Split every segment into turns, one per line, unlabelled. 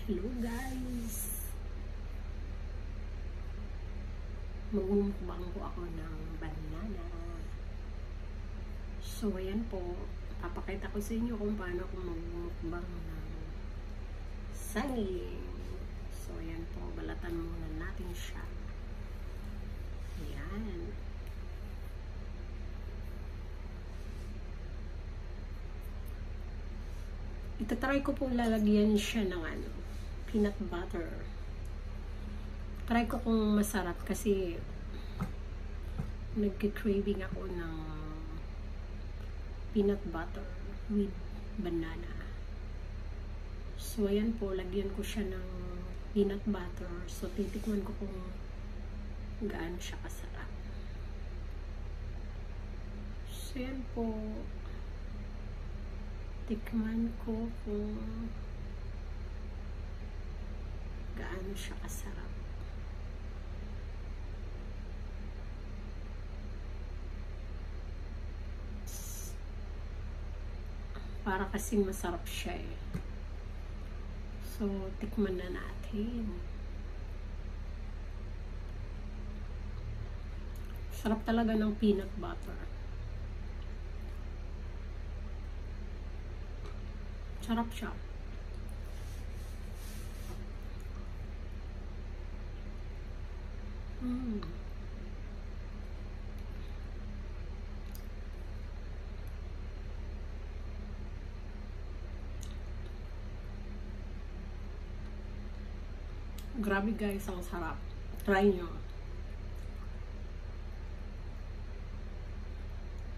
Hello guys! Magmumukbang po ako ng banana. So ayan po, papakita ko sa inyo kung paano ako magmumukbang ng saging. So ayan po, balatan muna natin siya. Ayan. Itatry ko pong lalagyan siya ng peanut butter. Try ko kung masarap kasi nagki-craving ako ng peanut butter with banana. So ayan po, lagyan ko siya ng peanut butter. So titikman ko kung gaano siya kasarap. So ayan po, tikman ko kung gaano siya kasarap. Para kasing masarap siya eh. So, tikman na natin. Sarap talaga ng peanut butter. Sarap siya. Grabe guys, ang sarap. Try nyo.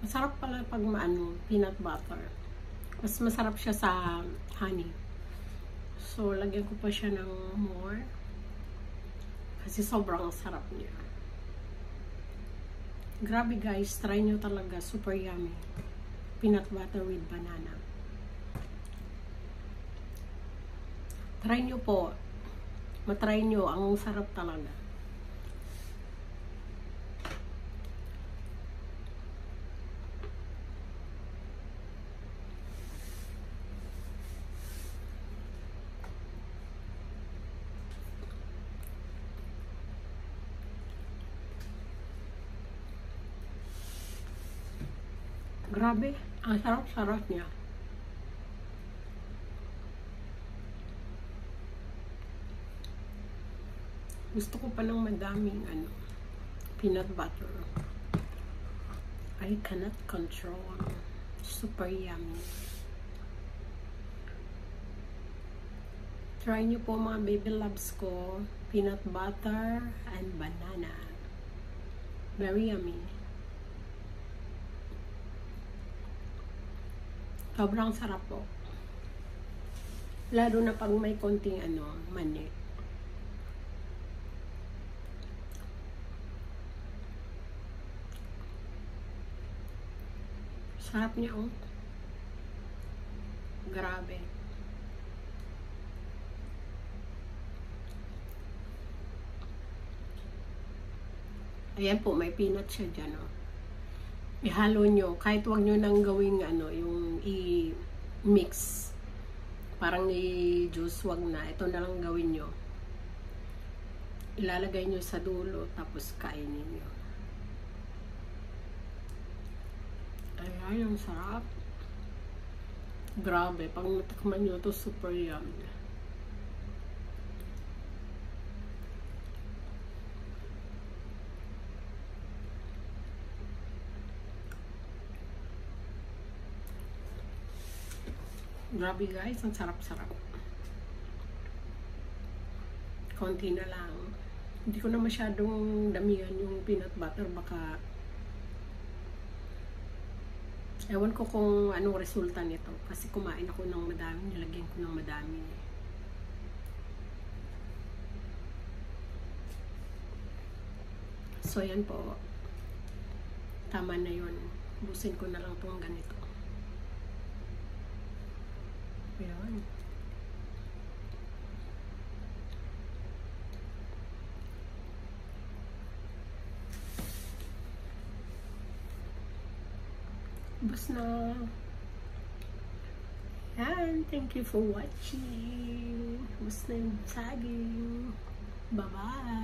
Masarap pala pag peanut butter. Mas masarap siya sa honey. So, lagyan ko pa siya ng more. Kasi sobrang sarap niya. Grabe guys, try nyo talaga. Super yummy. Peanut butter with banana. Try nyo po. Matry nyo. Ang sarap talaga. Grabe, ang sarap-sarap niya. Gusto ko pa ng madaming peanut butter. I cannot control. Super yummy. Try nyo po mga baby loves ko. Peanut butter and banana. Very yummy. Sobrang sarap po. Lalo na pag may konting mani. Sarap niya oh. Grabe. Ayan po, may peanut siya dyan oh. Ihalo nyo, kahit wag nyo nang gawing yung i-mix. Parang i-juice, wag na. Ito na lang gawin nyo. Ilalagay nyo sa dulo, tapos kainin nyo. Ayan, ang sarap. Grabe, pag natikman nyo to, super yummy. Grabe guys, ang sarap-sarap. Konti na lang. Hindi ko na masyadong damihan yung peanut butter. Baka ewan ko kung anong resulta nito. Kasi kumain ako ng madami. Nilagyan ko ng madami. So yan po. Tama na yun. Busin ko na lang itong ganito. Ayan. Bus na. And thank you for watching. Ubus na yung saging. Bye-bye.